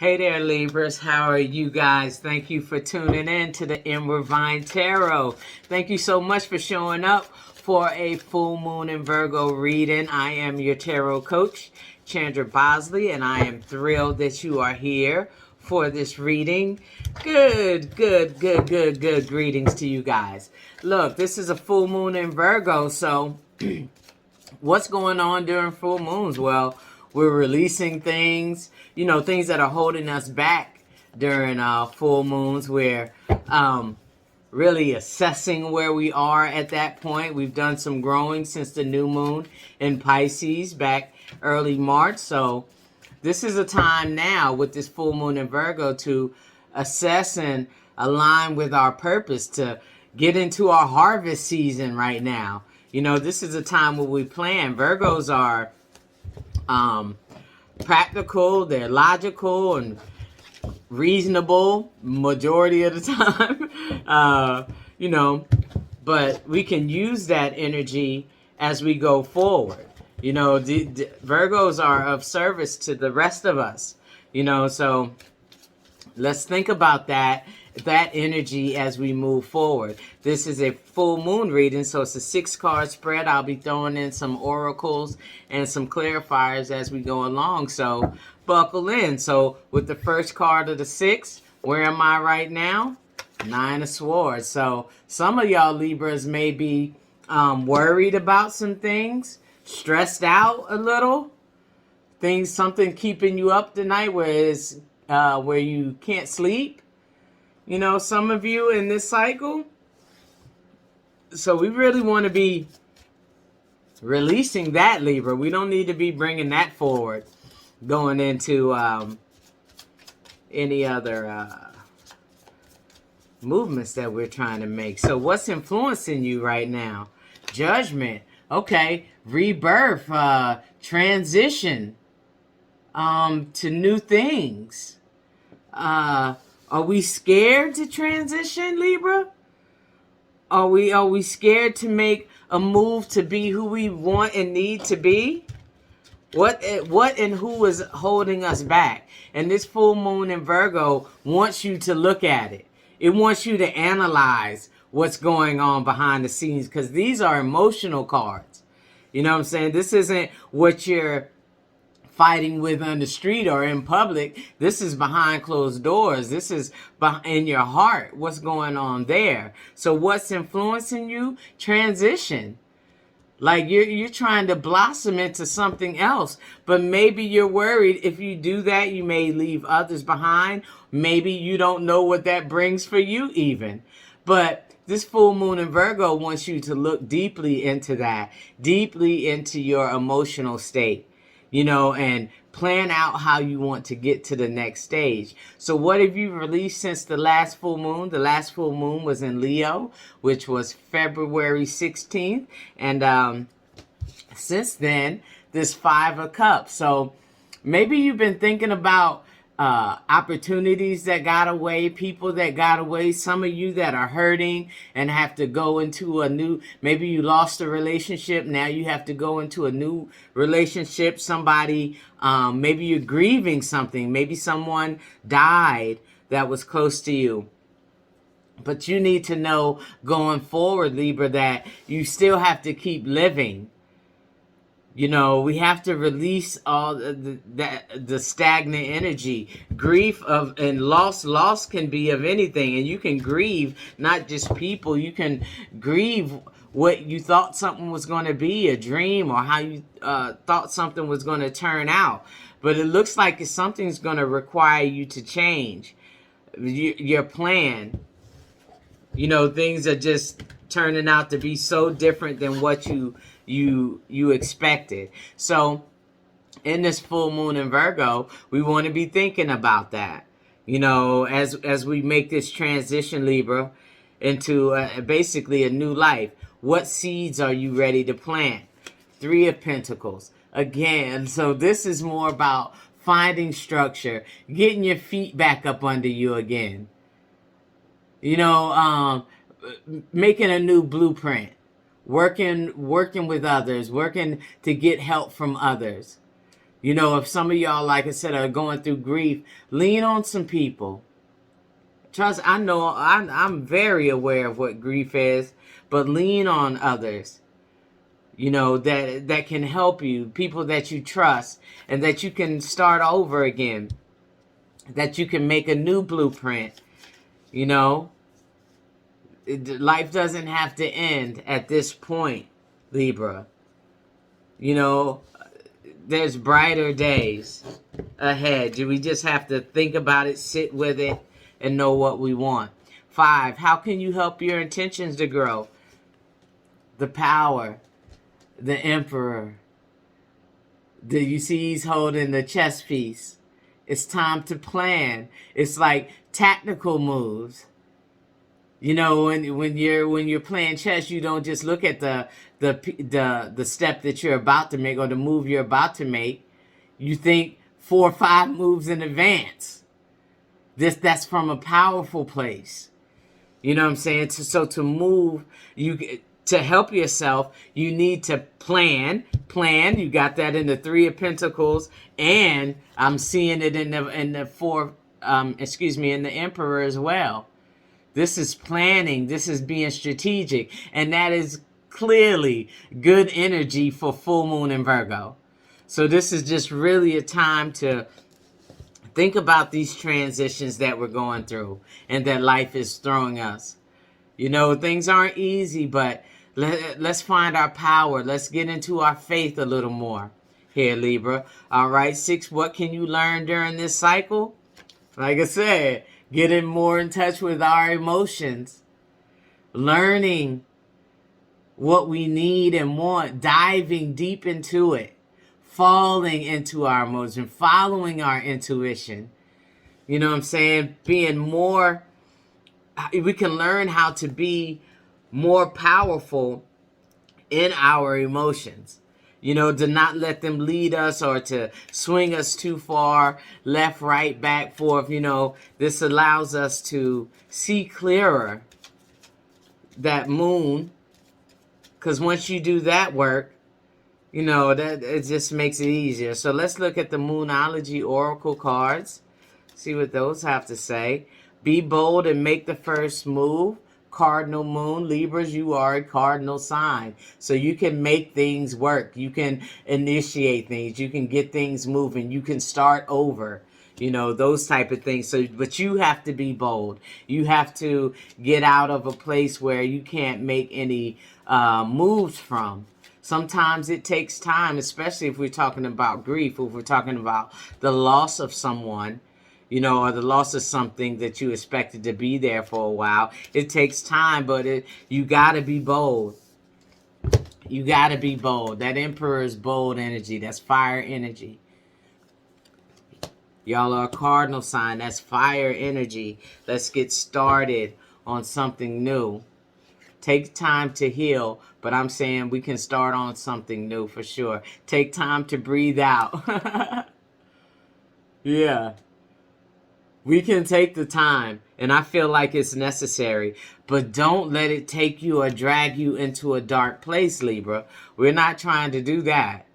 Hey there, Libras. How are you guys? Thank you for tuning in to the Inward Vine Tarot. Thank you so much for showing up for a full moon in Virgo reading. I am your tarot coach, Chandra Bosley, and I am thrilled that you are here for this reading. Good greetings to you guys. Look, this is a full moon in Virgo, so what's going on during full moons? Well, we're releasing things, things that are holding us back during full moons. We're really assessing where we are at that point. We've done some growing since the new moon in Pisces back early March. So this is a time now with this full moon in Virgo to assess and align with our purpose, to get into our harvest season right now. This is a time where we plan. Virgos are practical, they're logical and reasonable majority of the time, but we can use that energy as we go forward. The Virgos are of service to the rest of us, so let's think about that energy as we move forward. This is a full moon reading, so it's a 6-card spread. I'll be throwing in some oracles and some clarifiers as we go along, so buckle in. So with the first card of the 6, where am I right now? 9 of Swords. So some of y'all Libras may be worried about some things, stressed out a little, something keeping you up tonight where you can't sleep. Some of you in this cycle. So we really want to be releasing that, Libra. We don't need to be bringing that forward going into any other movements that we're trying to make. So what's influencing you right now? Judgment. Okay. Rebirth. Transition to new things. Are we scared to transition, Libra? Are we scared to make a move to be who we want and need to be? What and who is holding us back? And this full moon in Virgo wants you to look at it. It wants you to analyze what's going on behind the scenes, because these are emotional cards. You know what I'm saying? This isn't what you're fighting with on the street or in public. This is behind closed doors. This is in your heart. What's going on there? So what's influencing you? Transition. Like you're trying to blossom into something else, but maybe you're worried if you do that, you may leave others behind. Maybe you don't know what that brings for you even. But this full moon in Virgo wants you to look deeply into that, deeply into your emotional state. And plan out how you want to get to the next stage. So what have you released since the last full moon? The last full moon was in Leo, which was February 16th. And since then, this 5 of Cups. So maybe you've been thinking about opportunities that got away, people that got away, some of you that are hurting and have to go into a new, maybe you lost a relationship, now you have to go into a new relationship. Somebody, maybe you're grieving something, maybe someone died that was close to you. But you need to know going forward, Libra, that you still have to keep living. We have to release all the stagnant energy. Grief and loss can be of anything. And you can grieve not just people. You can grieve what you thought something was going to be, a dream, or how you thought something was going to turn out. But it looks like something's going to require you to change your plan. Things are just turning out to be so different than what you expected. So in this full moon in Virgo, we want to be thinking about that, as we make this transition, Libra, into basically a new life. What seeds are you ready to plant? 3 of Pentacles again. So this is more about finding structure, getting your feet back up under you again, making a new blueprint, working with others, working to get help from others, You know, if some of y'all, like I said, are going through grief, lean on some people. Trust, I know I'm very aware of what grief is, but lean on others, you know, that can help you, people that you trust, and that you can start over again, that you can make a new blueprint. You know, life doesn't have to end at this point, Libra. You know, there's brighter days ahead. We just have to think about it, sit with it, and know what we want. 5, how can you help your intentions to grow? The power, the emperor. You see he's holding the chess piece. It's time to plan. It's like tactical moves. You know, when you're playing chess, you don't just look at the step that you're about to make or the move you're about to make. You think 4 or 5 moves in advance. That's from a powerful place. You know what I'm saying? So to move, to help yourself, you need to plan. You got that in the 3 of Pentacles, and I'm seeing it in the 4. In the Emperor as well. This is planning. This is being strategic, and that is clearly good energy for full moon in Virgo. So this is just really a time to think about these transitions that we're going through and that life is throwing us. You know, things aren't easy, but let's find our power. Let's get into our faith a little more here, Libra. All right, 6, what can you learn during this cycle? Like I said, getting more in touch with our emotions, learning what we need and want, diving deep into it, falling into our emotion, following our intuition. You know what I'm saying? Being more, we can learn how to be more powerful in our emotions. You know, to not let them lead us or to swing us too far, left, right, back, forth. You know, this allows us to see clearer that moon. Because once you do that work, you know, that it just makes it easier. So let's look at the Moonology Oracle cards. See what those have to say. Be bold and make the first move. Cardinal moon, Libras, you are a cardinal sign. So you can make things work. You can initiate things. You can get things moving. You can start over. You know, those type of things. So, but you have to be bold. You have to get out of a place where you can't make any moves from. Sometimes it takes time, especially if we're talking about grief, if we're talking about the loss of someone, you know, or the loss of something that you expected to be there for a while. It takes time, but you got to be bold. You got to be bold. That Emperor is bold energy. That's fire energy. Y'all are a cardinal sign. That's fire energy. Let's get started on something new. Take time to heal, but I'm saying we can start on something new for sure. Take time to breathe out. Yeah. We can take the time, and I feel like it's necessary, but don't let it take you or drag you into a dark place, Libra. We're not trying to do that.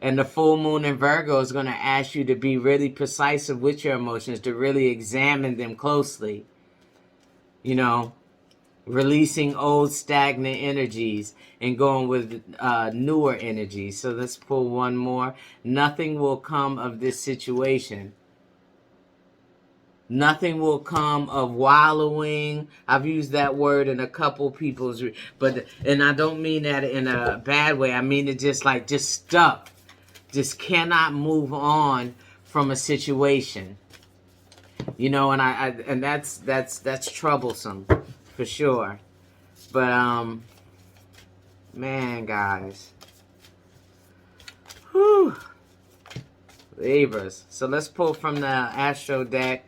And the full moon in Virgo is going to ask you to be really precise with your emotions, to really examine them closely. You know, releasing old stagnant energies and going with newer energies. So let's pull one more. Nothing will come of this situation. Nothing will come of wallowing. I've used that word in a couple people's, and I don't mean that in a bad way. I mean it just stuck. Just cannot move on from a situation. You know, and that's troublesome for sure. But man, guys. Whew. Libras. So let's pull from the Astro deck.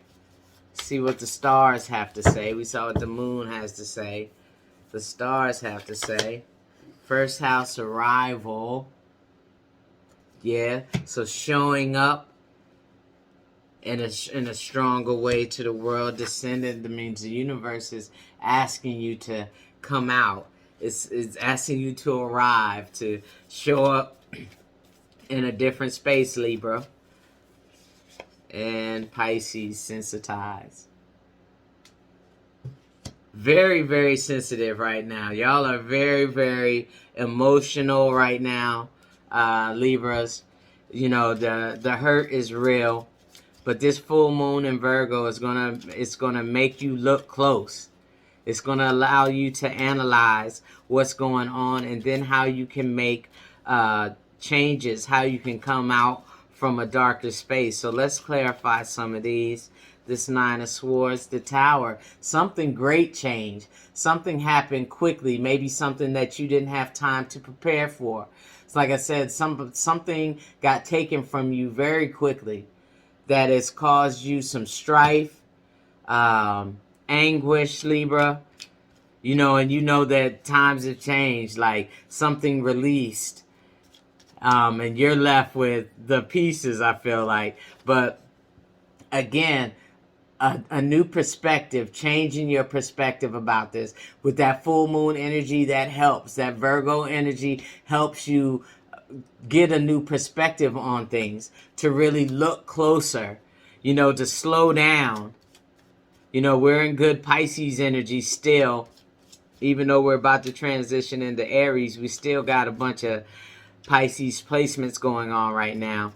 See what the stars have to say. We saw what the moon has to say. The stars have to say. First house arrival. Yeah. So showing up in a stronger way to the world. Descendant, that means the universe is asking you to come out. It's asking you to arrive, to show up in a different space, Libra. And Pisces, sensitized. Very, very sensitive right now. Y'all are very, very emotional right now, Libras. You know, the hurt is real. But this full moon in Virgo is gonna make you look close. It's gonna allow you to analyze what's going on, and then how you can make changes, how you can come out from a darker space. So let's clarify some of these. This Nine of Swords, the Tower. Something great changed. Something happened quickly. Maybe something that you didn't have time to prepare for. It's like I said, something got taken from you very quickly that has caused you some strife, anguish, Libra. You know, and you know that times have changed, like something released. And you're left with the pieces, I feel like. But again, a new perspective, changing your perspective about this. With that full moon energy, that helps. That Virgo energy helps you get a new perspective on things, to really look closer, you know, to slow down. You know, we're in good Pisces energy still. Even though we're about to transition into Aries, we still got a bunch of Pisces placements going on right now.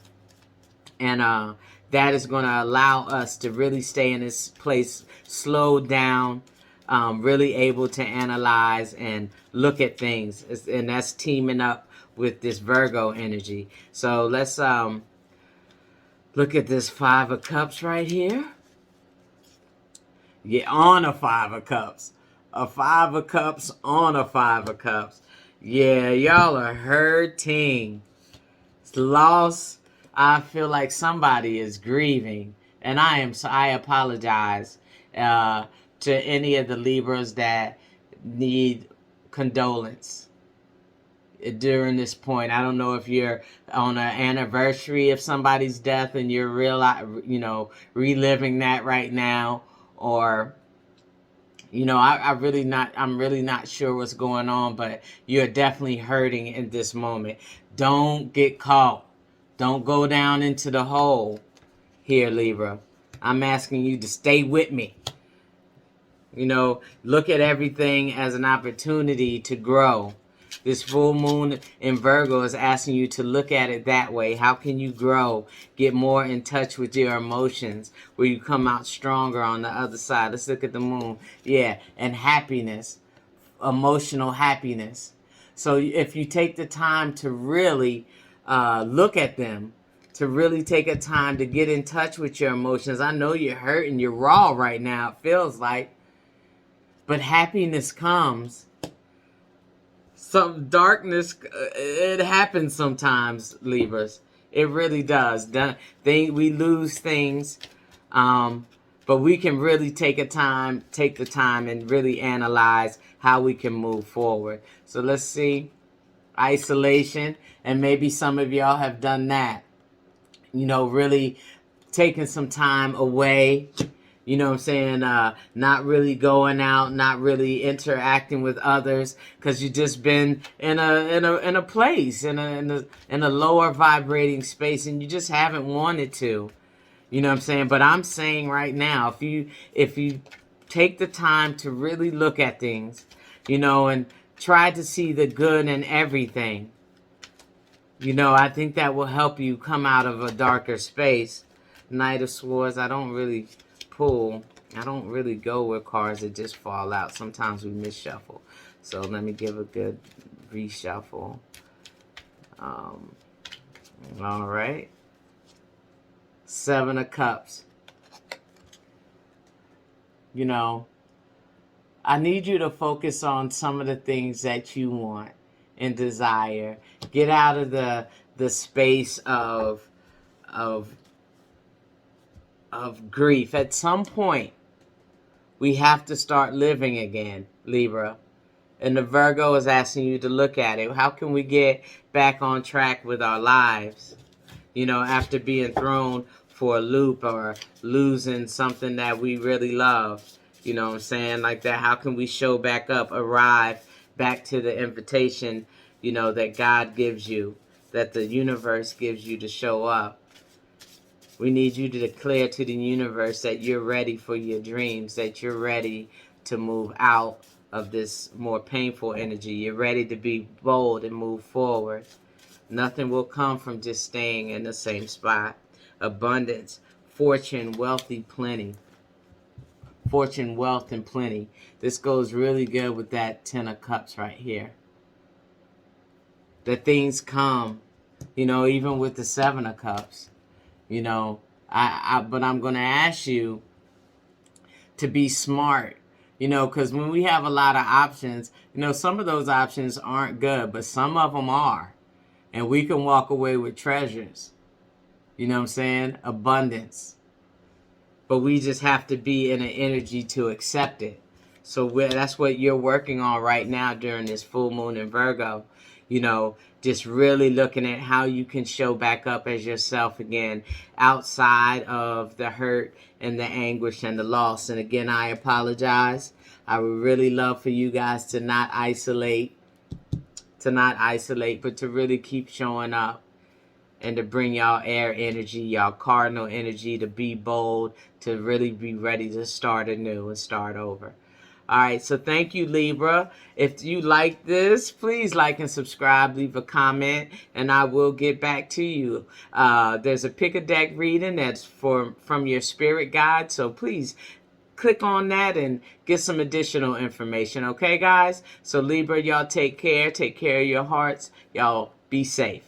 And that is going to allow us to really stay in this place, slow down, really able to analyze and look at things. And that's teaming up with this Virgo energy. So let's look at this Five of Cups right here. Yeah, on a Five of Cups. A Five of Cups on a Five of Cups. Yeah, y'all are hurting. Loss. I feel like somebody is grieving. And I apologize to any of the Libras that need condolence during this point. I don't know if you're on an anniversary of somebody's death and you're reliving that right now, or I'm really not sure what's going on, but you're definitely hurting in this moment. Don't get caught. Don't go down into the hole here, Libra. I'm asking you to stay with me. Look at everything as an opportunity to grow. This full moon in Virgo is asking you to look at it that way. How can you grow? Get more in touch with your emotions, where you come out stronger on the other side. Let's look at the moon. Yeah, and happiness, emotional happiness. So if you take the time to really look at them, to really take a time to get in touch with your emotions. I know you're hurting, you're raw right now, it feels like. But happiness comes. Some darkness, it happens sometimes, Libras. It really does. We lose things, but we can really take the time and really analyze how we can move forward. So let's see. Isolation, and maybe some of y'all have done that. Really taking some time away. What I'm saying? Not really going out, not really interacting with others, because you just been in a place, in a lower vibrating space, and you just haven't wanted to. What I'm saying? But I'm saying right now, if you take the time to really look at things, and try to see the good in everything, I think that will help you come out of a darker space. Knight of Swords, I don't really pull. I don't really go with cards that just fall out. Sometimes we misshuffle. So let me give a good reshuffle. All right. Seven of Cups. I need you to focus on some of the things that you want and desire. Get out of the space of grief. At some point, we have to start living again, Libra. And the Virgo is asking you to look at it. How can we get back on track with our lives? After being thrown for a loop or losing something that we really love. What I'm saying? Like that. How can we show back up, arrive back to the invitation, that God gives you? that the universe gives you to show up. We need you to declare to the universe that you're ready for your dreams, that you're ready to move out of this more painful energy. You're ready to be bold and move forward. Nothing will come from just staying in the same spot. Abundance, fortune, wealthy, plenty. Fortune, wealth, and plenty. This goes really good with that 10 of Cups right here. That things come, you know, even with the 7 of Cups. You know, but I'm going to ask you to be smart, you know, because when we have a lot of options, you know, some of those options aren't good, but some of them are. And we can walk away with treasures. You know what I'm saying? Abundance. But we just have to be in an energy to accept it. So that's what you're working on right now during this full moon in Virgo. You know, just really looking at how you can show back up as yourself again, outside of the hurt and the anguish and the loss. And again, I apologize. I would really love for you guys to not isolate, but to really keep showing up and to bring y'all air energy, y'all cardinal energy, to be bold, to really be ready to start anew and start over. All right, so thank you, Libra. If you like this, please like and subscribe, leave a comment, and I will get back to you. There's a pick a deck reading that's from your spirit guide, so please click on that and get some additional information, okay, guys? So Libra, y'all take care of your hearts. Y'all be safe.